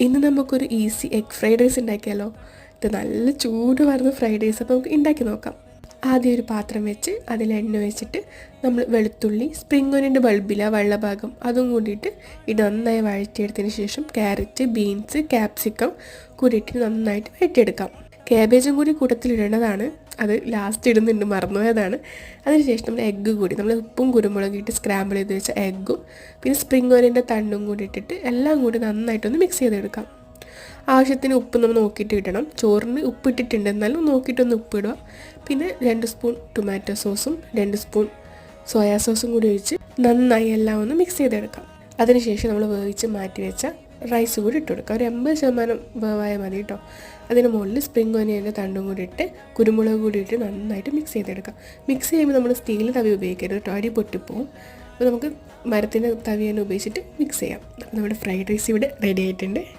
ഇന്ന് നമുക്കൊരു easy egg fried rice ഉണ്ടാക്കിയാലോ. ഇത് നല്ല ചൂട് വരുന്ന ഫ്രൈഡ് റൈസ്. അപ്പോൾ നമുക്ക് ഉണ്ടാക്കി നോക്കാം. ആദ്യം ഒരു പാത്രം വെച്ച് അതിൽ എണ്ണ വെച്ചിട്ട് നമ്മൾ വെളുത്തുള്ളി, സ്പ്രിംഗ് ഓനിയൻ്റെ ബൾബില വെള്ളഭാഗം അതും കൂടിയിട്ട് ഇത് നന്നായി വഴറ്റിയെടുത്തതിന് ശേഷം ക്യാരറ്റ്, ബീൻസ്, ക്യാപ്സിക്കം കൂടിയിട്ട് നന്നായിട്ട് വഴറ്റിയെടുക്കാം. ക്യാബേജും കൂടി കൂട്ടത്തിലിടേണ്ടതാണ്. അത് ലാസ്റ്റ് ഇടുന്നുണ്ട്, മറന്നുപോയതാണ്. അതിനുശേഷം നമ്മൾ എഗ്ഗ് കൂടി നമ്മൾ ഉപ്പും കുരുമുളകും ഇട്ട് സ്ക്രാമ്പിൾ ചെയ്ത് വെച്ച എഗ്ഗും പിന്നെ സ്പ്രിംഗ് ഓനിയൻ്റെ തണ്ടും കൂടി ഇട്ടിട്ട് എല്ലാം കൂടി നന്നായിട്ടൊന്ന് മിക്സ് ചെയ്തെടുക്കാം. ആവശ്യത്തിന് ഉപ്പ് നമ്മൾ നോക്കിയിട്ട് ഇടണം. ചോറിന് ഉപ്പ് ഇട്ടിട്ടുണ്ട്, എന്നാലും നോക്കിയിട്ടൊന്ന് ഉപ്പ് ഇടുക. പിന്നെ 2 സ്പൂൺ ടൊമാറ്റോ സോസും 2 സ്പൂൺ സോയാ സോസും കൂടി ഒഴിച്ച് നന്നായി എല്ലാം ഒന്ന് മിക്സ് ചെയ്തെടുക്കാം. അതിനുശേഷം നമ്മൾ വേവിച്ച് മാറ്റി വെച്ച റൈസ് കൂടി ഇട്ട് കൊടുക്കുക. ഒരു 80% വേവായ മതി കേട്ടോ. അതിന് മുകളിൽ സ്പ്രിംഗ് ഓനിയൻ്റെ തണ്ടും കൂടി ഇട്ട് കുരുമുളക് കൂടി ഇട്ട് നന്നായിട്ട് മിക്സ് ചെയ്തെടുക്കാം. മിക്സ് ചെയ്യുമ്പോൾ നമ്മൾ സ്റ്റീൽ തവി ഉപയോഗിക്കരുത് കേട്ടോ, അടി പൊട്ടിപ്പോവും. അപ്പോൾ നമുക്ക് മരത്തിൻ്റെ തവി തന്നെ ഉപയോഗിച്ചിട്ട് മിക്സ് ചെയ്യാം. അപ്പോൾ നമ്മുടെ ഫ്രൈഡ് റൈസ് ഇവിടെ റെഡി ആയിട്ടുണ്ട്.